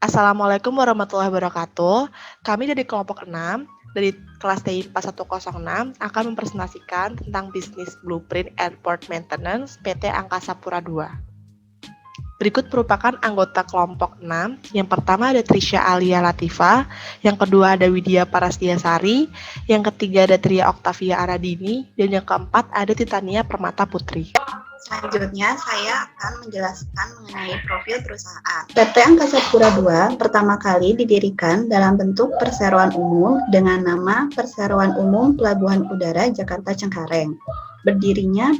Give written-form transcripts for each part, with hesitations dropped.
Assalamualaikum warahmatullahi wabarakatuh. Kami dari kelompok 6 dari kelas TI 4106 akan mempresentasikan tentang bisnis blueprint airport maintenance PT Angkasa Pura II. Berikut merupakan anggota kelompok 6. Yang pertama ada Trisha Alia Latifa, yang kedua ada Widya Parastiasari, yang ketiga ada Tria Oktavia Aradini, dan yang keempat ada Titania Permata Putri. Selanjutnya, saya akan menjelaskan mengenai profil perusahaan. PT Angkasa Pura II pertama kali didirikan dalam bentuk perseroan umum dengan nama Perseroan Umum Pelabuhan Udara Jakarta Cengkareng. Berdirinya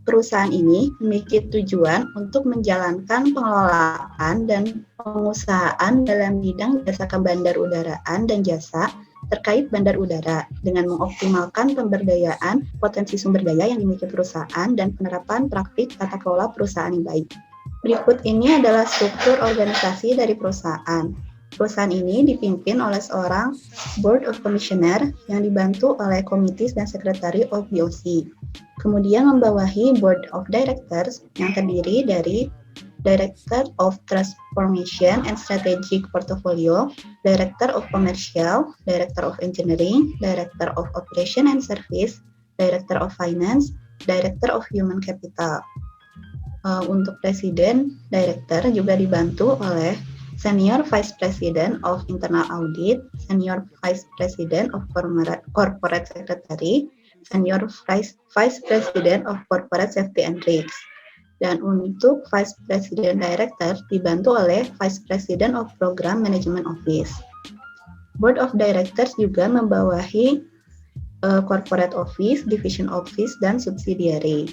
perusahaan ini memiliki tujuan untuk menjalankan pengelolaan dan pengusahaan dalam bidang jasa bandar udaraan dan jasa terkait bandar udara dengan mengoptimalkan pemberdayaan potensi sumber daya yang dimiliki perusahaan dan penerapan praktik tata kelola perusahaan yang baik. Berikut ini adalah struktur organisasi dari perusahaan. Perusahaan ini dipimpin oleh seorang Board of Commissioner yang dibantu oleh Committees dan Secretary of BOC. Kemudian membawahi Board of Directors yang terdiri dari Director of Transformation and Strategic Portfolio, Director of Commercial, Director of Engineering, Director of Operation and Service, Director of Finance, Director of Human Capital. Untuk Presiden, Director juga dibantu oleh Senior Vice President of Internal Audit, Senior Vice President of Corporate Secretary, Senior Vice President of Corporate Safety and Risks. Dan untuk Vice President Director dibantu oleh Vice President of Program Management Office. Board of Directors juga membawahi Corporate Office, Division Office, dan Subsidiary.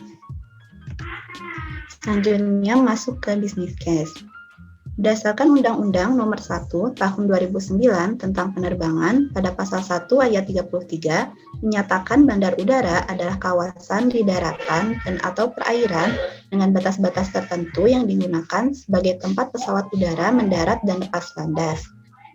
Selanjutnya masuk ke business case. Berdasarkan Undang-Undang Nomor 1 Tahun 2009 tentang penerbangan pada Pasal 1 Ayat 33 menyatakan bandar udara adalah kawasan di daratan dan atau perairan dengan batas-batas tertentu yang digunakan sebagai tempat pesawat udara mendarat dan lepas landas,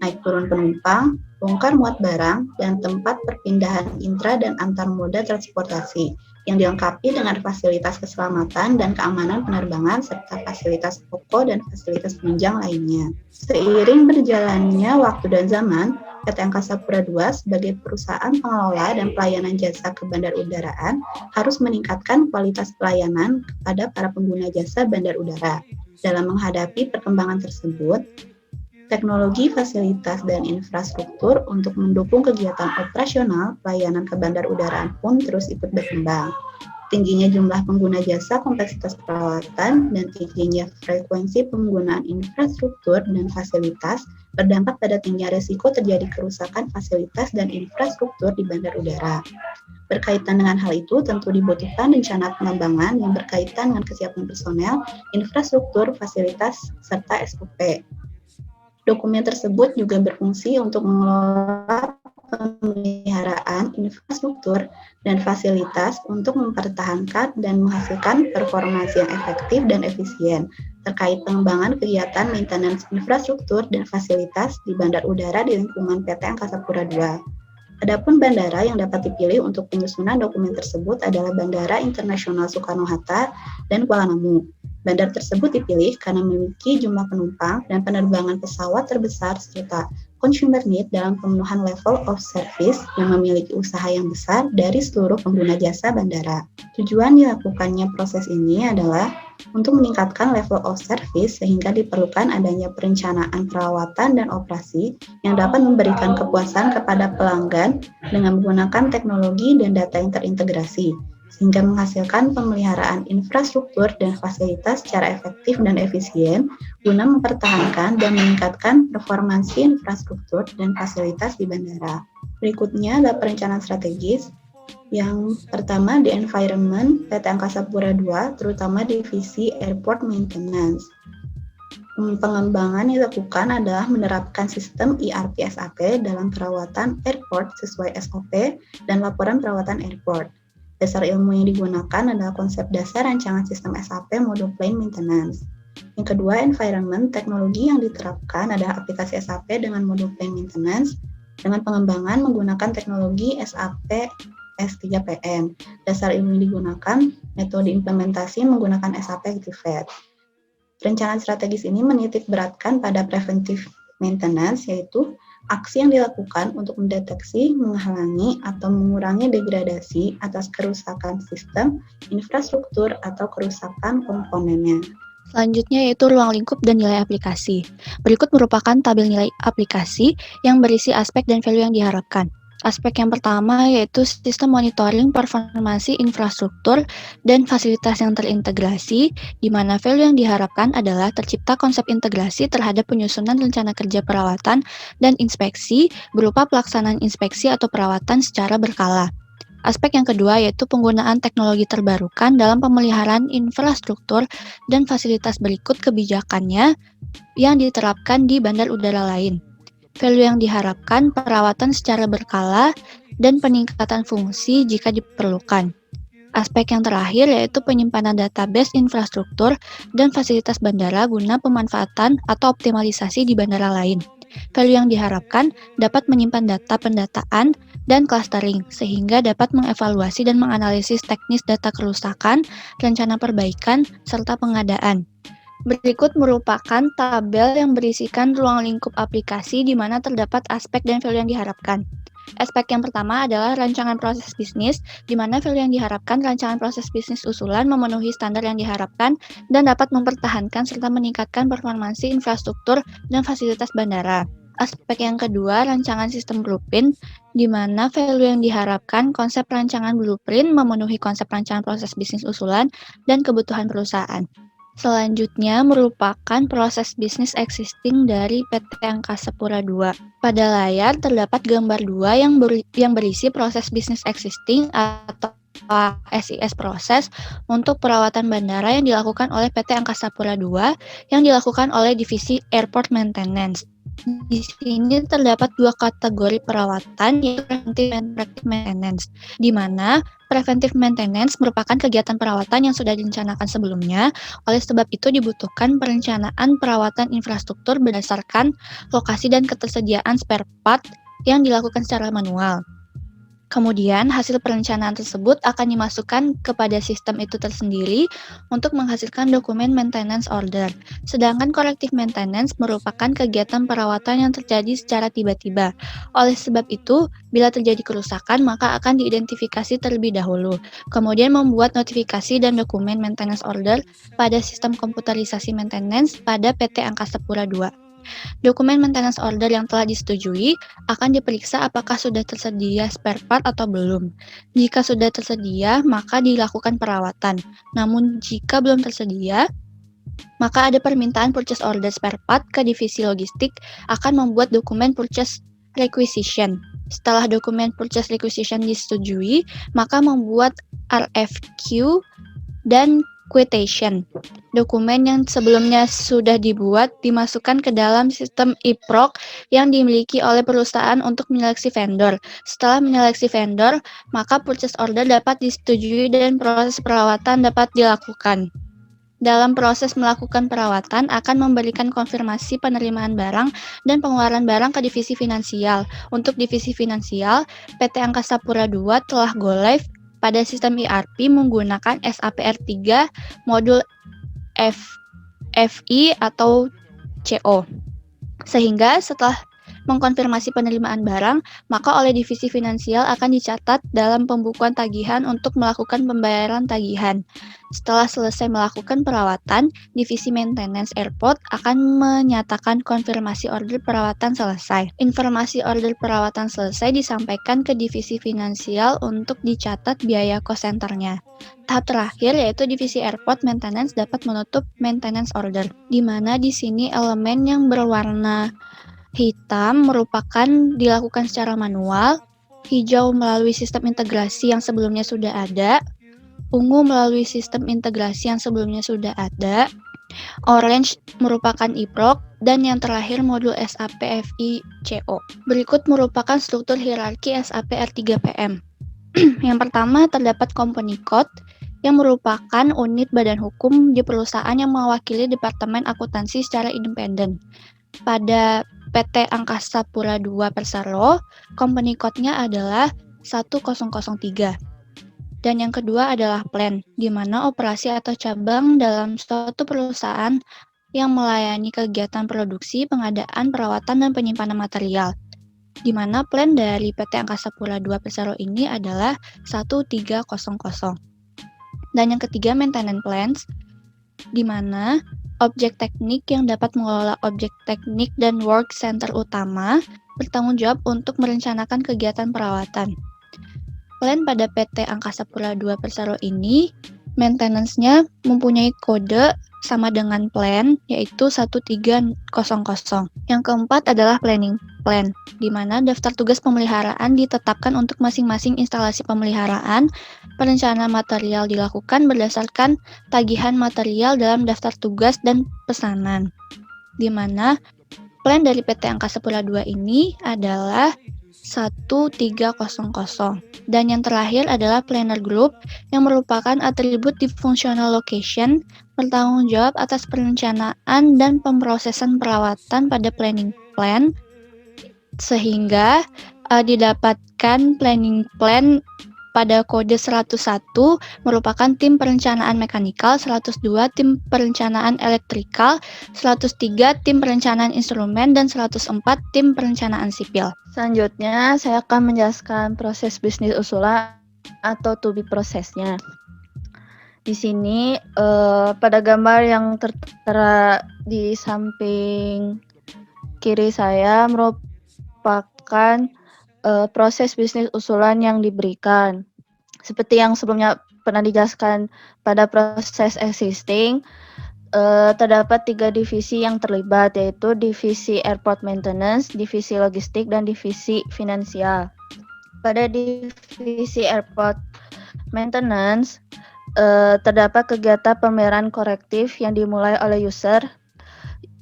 naik turun penumpang, bongkar muat barang, dan tempat perpindahan intra dan antar moda transportasi yang dilengkapi dengan fasilitas keselamatan dan keamanan penerbangan serta fasilitas pokok dan fasilitas penunjang lainnya. Seiring berjalannya waktu dan zaman, PT Angkasa Pura II sebagai perusahaan pengelola dan pelayanan jasa kebandar udaraan harus meningkatkan kualitas pelayanan kepada para pengguna jasa bandar udara. Dalam menghadapi perkembangan tersebut, teknologi, fasilitas, dan infrastruktur untuk mendukung kegiatan operasional pelayanan ke bandar udaraan pun terus ikut berkembang. Tingginya jumlah pengguna jasa, kompleksitas perawatan, dan tingginya frekuensi penggunaan infrastruktur dan fasilitas berdampak pada tingginya risiko terjadi kerusakan fasilitas dan infrastruktur di bandar udara. Berkaitan dengan hal itu, tentu dibutuhkan rencana pengembangan yang berkaitan dengan kesiapan personel, infrastruktur, fasilitas, serta SOP. Dokumen tersebut juga berfungsi untuk mengelola pemeliharaan infrastruktur dan fasilitas untuk mempertahankan dan menghasilkan performance yang efektif dan efisien terkait pengembangan kegiatan maintenance infrastruktur dan fasilitas di bandar udara di lingkungan PT Angkasa Pura II. Adapun bandara yang dapat dipilih untuk penyusunan dokumen tersebut adalah Bandara Internasional Soekarno-Hatta dan Kuala Namu. Bandar tersebut dipilih karena memiliki jumlah penumpang dan penerbangan pesawat terbesar serta consumer need dalam pemenuhan level of service yang memiliki usaha yang besar dari seluruh pengguna jasa bandara. Tujuan dilakukannya proses ini adalah untuk meningkatkan level of service sehingga diperlukan adanya perencanaan perawatan dan operasi yang dapat memberikan kepuasan kepada pelanggan dengan menggunakan teknologi dan data yang terintegrasi, sehingga menghasilkan pemeliharaan infrastruktur dan fasilitas secara efektif dan efisien guna mempertahankan dan meningkatkan performansi infrastruktur dan fasilitas di bandara. Berikutnya adalah perencanaan strategis. Yang pertama di environment PT Angkasa Pura II, terutama divisi airport maintenance. Pengembangan yang dilakukan adalah menerapkan sistem ERP SAP dalam perawatan airport sesuai SOP dan laporan perawatan airport. Dasar ilmu yang digunakan adalah konsep dasar rancangan sistem SAP Model Plane Maintenance. Yang kedua, environment, teknologi yang diterapkan adalah aplikasi SAP dengan Model Plane Maintenance dengan pengembangan menggunakan teknologi SAP S3PM. Dasar ilmu yang digunakan, metode implementasi menggunakan SAP Activate. Perencanaan strategis ini menitik beratkan pada preventive maintenance, yaitu aksi yang dilakukan untuk mendeteksi, menghalangi, atau mengurangi degradasi atas kerusakan sistem, infrastruktur, atau kerusakan komponennya. Selanjutnya yaitu ruang lingkup dan nilai aplikasi. Berikut merupakan tabel nilai aplikasi yang berisi aspek dan value yang diharapkan. Aspek yang pertama yaitu sistem monitoring performasi infrastruktur dan fasilitas yang terintegrasi, di mana value yang diharapkan adalah tercipta konsep integrasi terhadap penyusunan rencana kerja perawatan dan inspeksi berupa pelaksanaan inspeksi atau perawatan secara berkala. Aspek yang kedua yaitu penggunaan teknologi terbarukan dalam pemeliharaan infrastruktur dan fasilitas berikut kebijakannya yang diterapkan di bandar udara lain. Value yang diharapkan perawatan secara berkala dan peningkatan fungsi jika diperlukan. Aspek yang terakhir yaitu penyimpanan database infrastruktur dan fasilitas bandara guna pemanfaatan atau optimalisasi di bandara lain. Value yang diharapkan dapat menyimpan data pendataan dan clustering, sehingga dapat mengevaluasi dan menganalisis teknis data kerusakan, rencana perbaikan, serta pengadaan. Berikut merupakan tabel yang berisikan ruang lingkup aplikasi di mana terdapat aspek dan value yang diharapkan. Aspek yang pertama adalah rancangan proses bisnis, di mana value yang diharapkan rancangan proses bisnis usulan memenuhi standar yang diharapkan dan dapat mempertahankan serta meningkatkan performansi infrastruktur dan fasilitas bandara. Aspek yang kedua, rancangan sistem blueprint, di mana value yang diharapkan konsep rancangan blueprint memenuhi konsep rancangan proses bisnis usulan dan kebutuhan perusahaan. Selanjutnya merupakan proses bisnis existing dari PT Angkasa Pura II. Pada layar terdapat gambar 2 yang berisi proses bisnis existing atau SIS proses untuk perawatan bandara yang dilakukan oleh PT Angkasa Pura II yang dilakukan oleh divisi Airport Maintenance. Di sini terdapat 2 kategori perawatan, yaitu preventive dan corrective maintenance, di mana preventive maintenance merupakan kegiatan perawatan yang sudah direncanakan sebelumnya. Oleh sebab itu dibutuhkan perencanaan perawatan infrastruktur berdasarkan lokasi dan ketersediaan spare part yang dilakukan secara manual. Kemudian, hasil perencanaan tersebut akan dimasukkan kepada sistem itu tersendiri untuk menghasilkan dokumen maintenance order. Sedangkan corrective maintenance merupakan kegiatan perawatan yang terjadi secara tiba-tiba. Oleh sebab itu, bila terjadi kerusakan, maka akan diidentifikasi terlebih dahulu. Kemudian membuat notifikasi dan dokumen maintenance order pada sistem komputerisasi maintenance pada PT Angkasa Pura II. Dokumen maintenance order yang telah disetujui akan diperiksa apakah sudah tersedia spare part atau belum. Jika sudah tersedia, maka dilakukan perawatan. Namun jika belum tersedia, maka ada permintaan purchase order spare part ke divisi logistik akan membuat dokumen purchase requisition. Setelah dokumen purchase requisition disetujui, maka membuat RFQ dan quotation. Dokumen yang sebelumnya sudah dibuat dimasukkan ke dalam sistem IPROC yang dimiliki oleh perusahaan untuk menyeleksi vendor. Setelah menyeleksi vendor, maka purchase order dapat disetujui dan proses perawatan dapat dilakukan. Dalam proses melakukan perawatan akan memberikan konfirmasi penerimaan barang dan pengeluaran barang ke divisi finansial. Untuk divisi finansial, PT Angkasa Pura II telah go live pada sistem ERP menggunakan SAP R3 modul FI atau CO. Sehingga setelah mengkonfirmasi penerimaan barang, maka oleh divisi finansial akan dicatat dalam pembukuan tagihan untuk melakukan pembayaran tagihan. Setelah selesai melakukan perawatan, divisi maintenance airport akan menyatakan konfirmasi order perawatan selesai. Informasi order perawatan selesai disampaikan ke divisi finansial untuk dicatat biaya cost centernya. Tahap terakhir yaitu divisi airport maintenance dapat menutup maintenance order, di mana di sini elemen yang berwarna hitam merupakan dilakukan secara manual, hijau melalui sistem integrasi yang sebelumnya sudah ada, ungu melalui sistem integrasi yang sebelumnya sudah ada, orange merupakan IPROC, dan yang terakhir modul SAP FI CO. Berikut merupakan struktur hierarki SAP R3PM. Yang pertama terdapat company code yang merupakan unit badan hukum di perusahaan yang mewakili Departemen Akuntansi secara independen. Pada PT Angkasa Pura II Persero, company code-nya adalah 1003. Dan yang kedua adalah plan, di mana operasi atau cabang dalam suatu perusahaan yang melayani kegiatan produksi, pengadaan, perawatan, dan penyimpanan material. Di mana plan dari PT Angkasa Pura II Persero ini adalah 1300. Dan yang ketiga, maintenance plans, di mana objek teknik yang dapat mengelola objek teknik dan work center utama bertanggung jawab untuk merencanakan kegiatan perawatan. Plan pada PT Angkasa Pura II Persero ini, maintenance-nya mempunyai kode sama dengan plan, yaitu 1300. Yang keempat adalah planning plan, di mana daftar tugas pemeliharaan ditetapkan untuk masing-masing instalasi pemeliharaan. Perencanaan material dilakukan berdasarkan tagihan material dalam daftar tugas dan pesanan, di mana plan dari PT Angkasa Pura II ini adalah 1300. Dan yang terakhir adalah planner group yang merupakan atribut di functional location, bertanggung jawab atas perencanaan dan pemrosesan perawatan pada planning plan, sehingga didapatkan planning plan pada kode 101 merupakan tim perencanaan mekanikal, 102 tim perencanaan elektrikal, 103 tim perencanaan instrumen, dan 104 tim perencanaan sipil. Selanjutnya, saya akan menjelaskan proses bisnis usulan atau to be prosesnya. Di sini, pada gambar yang tertera di samping kiri saya merupakan proses bisnis usulan yang diberikan. Seperti yang sebelumnya pernah dijelaskan pada proses existing, terdapat 3 divisi yang terlibat, yaitu divisi airport maintenance, divisi logistik, dan divisi finansial. Pada divisi airport maintenance, terdapat kegiatan pemeliharaan korektif yang dimulai oleh user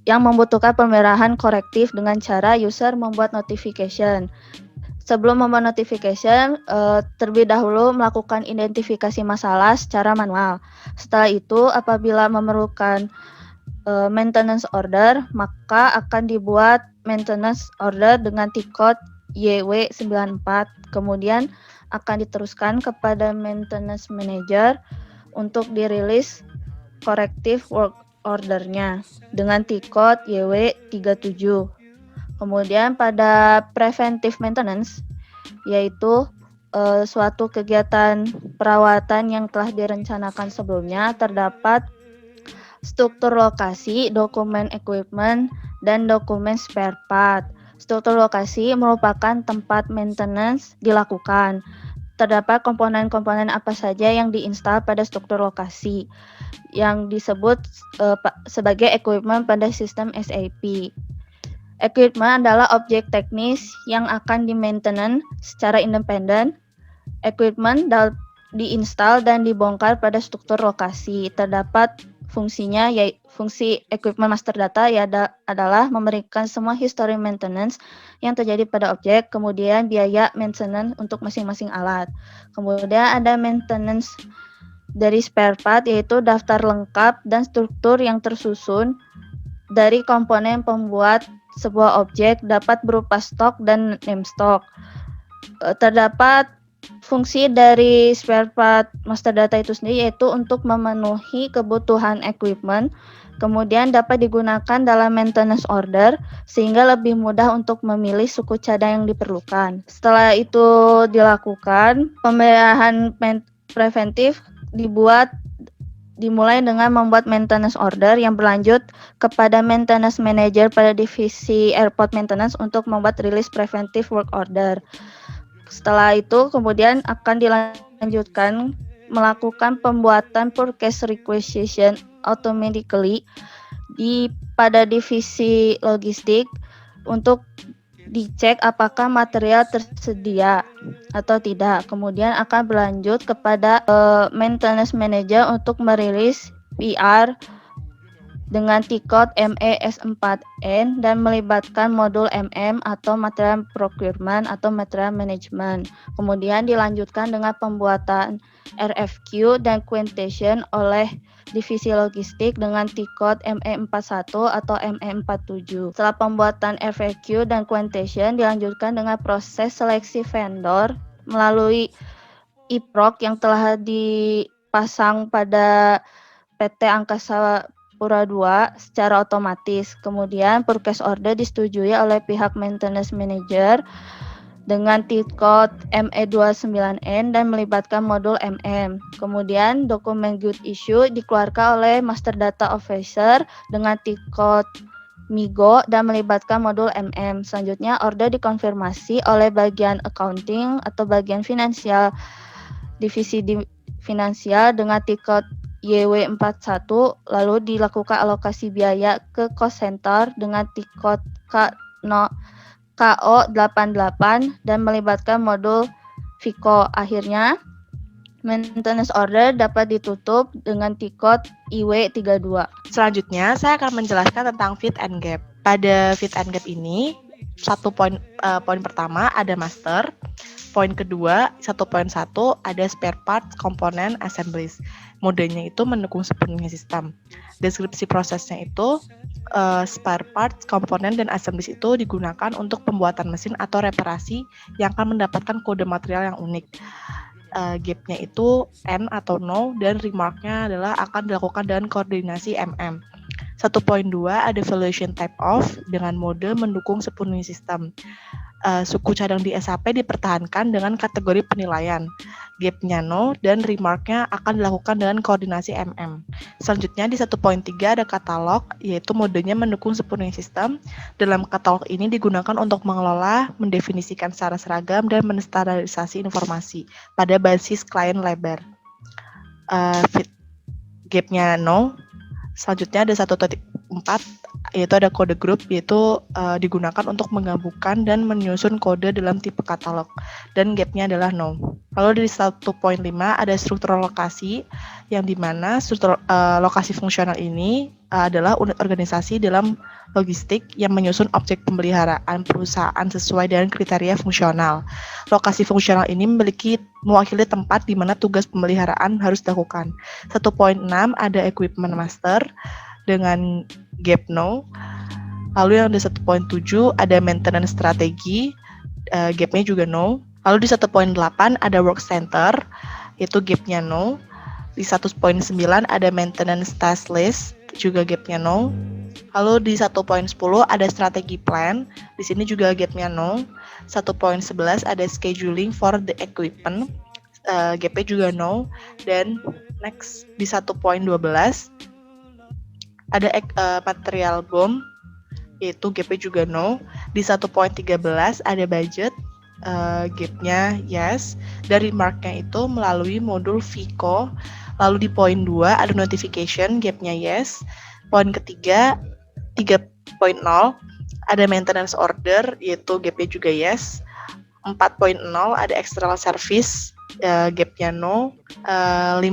yang membutuhkan pemeliharaan korektif dengan cara user membuat notification. Sebelum membuat notification, terlebih dahulu melakukan identifikasi masalah secara manual. Setelah itu, apabila memerlukan maintenance order, maka akan dibuat maintenance order dengan T-code YW94. Kemudian akan diteruskan kepada maintenance manager untuk dirilis corrective work ordernya dengan T-code YW37. Kemudian pada preventive maintenance, yaitu suatu kegiatan perawatan yang telah direncanakan sebelumnya, terdapat struktur lokasi, dokumen equipment, dan dokumen spare part. Struktur lokasi merupakan tempat maintenance dilakukan. Terdapat komponen-komponen apa saja yang diinstal pada struktur lokasi, yang disebut sebagai equipment pada sistem SAP. Equipment adalah objek teknis yang akan di-maintenance secara independen. Equipment diinstal dan dibongkar pada struktur lokasi. Terdapat fungsinya, yaitu fungsi equipment master data adalah memberikan semua history maintenance yang terjadi pada objek, kemudian biaya maintenance untuk masing-masing alat. Kemudian ada maintenance dari spare part, yaitu daftar lengkap dan struktur yang tersusun dari komponen pembuat sebuah objek, dapat berupa stok dan name stock. Terdapat fungsi dari spare part master data itu sendiri, yaitu untuk memenuhi kebutuhan equipment, kemudian dapat digunakan dalam maintenance order sehingga lebih mudah untuk memilih suku cadang yang diperlukan. Setelah itu dilakukan, pemeliharaan preventif dimulai dengan membuat maintenance order yang berlanjut kepada maintenance manager pada divisi airport maintenance untuk membuat rilis preventive work order. Setelah itu kemudian akan dilanjutkan melakukan pembuatan purchase requisition automatically pada divisi logistik untuk dicek apakah material tersedia atau tidak. Kemudian akan berlanjut kepada maintenance manager untuk merilis PR dengan T-code MES4N dan melibatkan modul MM atau material procurement atau material management. Kemudian dilanjutkan dengan pembuatan RFQ dan quotation oleh divisi logistik dengan T-code ME41 atau ME47. Setelah pembuatan RFQ dan quotation dilanjutkan dengan proses seleksi vendor melalui e-proc yang telah dipasang pada PT Angkasa Pura 2 secara otomatis. Kemudian purchase order disetujui oleh pihak maintenance manager dengan T-code ME29N dan melibatkan modul MM. Kemudian dokumen good issue dikeluarkan oleh master data officer dengan T-code MIGO dan melibatkan modul MM. Selanjutnya order dikonfirmasi oleh bagian accounting atau bagian finansial divisi finansial dengan T-code YW41, lalu dilakukan alokasi biaya ke cost center dengan T-code KO88 dan melibatkan modul FICO. Akhirnya, maintenance order dapat ditutup dengan T-code IW32. Selanjutnya, saya akan menjelaskan tentang fit and gap. Pada fit and gap ini, poin pertama ada master, poin kedua 1.1 ada spare parts, komponen, assemblies. Modenya itu mendukung sepenuhnya sistem. Deskripsi prosesnya itu spare parts, komponen, dan assemblies itu digunakan untuk pembuatan mesin atau reparasi yang akan mendapatkan kode material yang unik. Gap-nya itu N atau no, dan remark-nya adalah akan dilakukan dengan koordinasi MM. 1.2 ada valuation type of dengan mode mendukung sepenuhnya sistem. Suku cadang di SAP dipertahankan dengan kategori penilaian. Gap-nya no dan remark-nya akan dilakukan dengan koordinasi MM. Selanjutnya di 1.3 ada katalog, yaitu modenya mendukung sepenuhnya sistem. Dalam katalog ini digunakan untuk mengelola, mendefinisikan secara seragam, dan menstandarisasi informasi pada basis klien labor. Gap-nya no. Selanjutnya ada 1.4, yaitu ada kode grup, yaitu digunakan untuk menggabungkan dan menyusun kode dalam tipe katalog, dan gap-nya adalah no. Lalu dari 1.5 ada struktur lokasi, yang dimana struktur lokasi fungsional ini adalah unit organisasi dalam logistik yang menyusun objek pemeliharaan perusahaan sesuai dengan kriteria fungsional. Lokasi fungsional ini mewakili tempat di mana tugas pemeliharaan harus dilakukan. 1.6 ada equipment master dengan gap no. Lalu yang di 1.7 ada maintenance strategi, gap-nya juga no. Lalu di 1.8 ada work center, itu gap-nya no. Di 1.9 ada maintenance task list, juga gap-nya no. Lalu di 1.10 ada strategi plan, di sini juga gap-nya no. 1.11 ada scheduling for the equipment, gap-nya juga no. Dan next di 1.12 ada material BOM, yaitu gap-nya juga no. Di 1.13 ada budget, gap-nya yes. Dari mark-nya itu melalui modul FICO. Lalu di poin 2 ada notification, gap-nya yes. Poin ketiga 3.0 ada maintenance order, yaitu gap-nya juga yes. 4.0 ada external service, gap-nya no. 5.0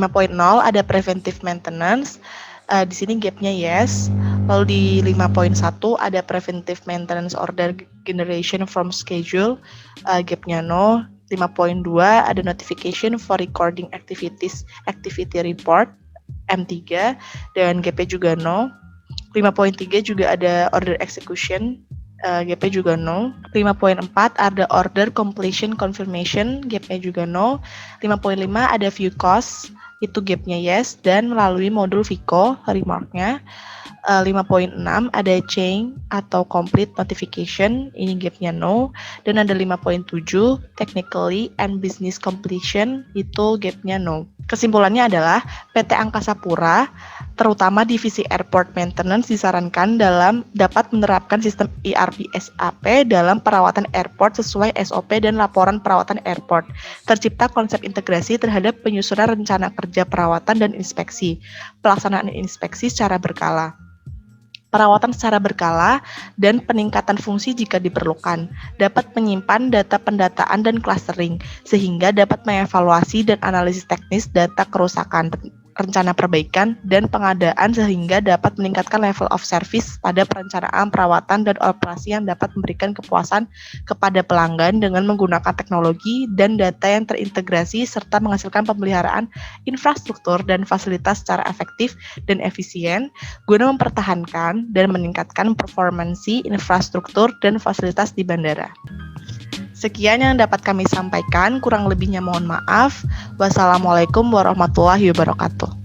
ada preventive maintenance, di sini gap-nya yes. Lalu di 5.1 ada preventive maintenance order generation from schedule, gap-nya no. 5.2 ada notification for recording activity report, M3, dan gap-nya juga no. 5.3 juga ada order execution, gap-nya juga no. 5.4 ada order completion confirmation, gap-nya juga no. 5.5 ada view cost, itu gap-nya yes, dan melalui modul FICO, remark-nya. 5.6 ada change atau complete notification, ini gap-nya no. Dan ada 5.7 technically and business completion, itu gap-nya no. Kesimpulannya adalah PT Angkasa Pura, terutama divisi airport maintenance, disarankan dapat menerapkan sistem ERP SAP dalam perawatan airport sesuai SOP dan laporan perawatan airport. Tercipta konsep integrasi terhadap penyusunan rencana kerja perawatan dan inspeksi, pelaksanaan inspeksi secara berkala, perawatan secara berkala, dan peningkatan fungsi jika diperlukan, dapat menyimpan data pendataan dan clustering, sehingga dapat mengevaluasi dan analisis teknis data kerusakan, rencana perbaikan, dan pengadaan, sehingga dapat meningkatkan level of service pada perencanaan, perawatan, dan operasi yang dapat memberikan kepuasan kepada pelanggan dengan menggunakan teknologi dan data yang terintegrasi, serta menghasilkan pemeliharaan infrastruktur dan fasilitas secara efektif dan efisien, guna mempertahankan dan meningkatkan performansi infrastruktur dan fasilitas di bandara. Sekian yang dapat kami sampaikan, kurang lebihnya mohon maaf. Wassalamualaikum warahmatullahi wabarakatuh.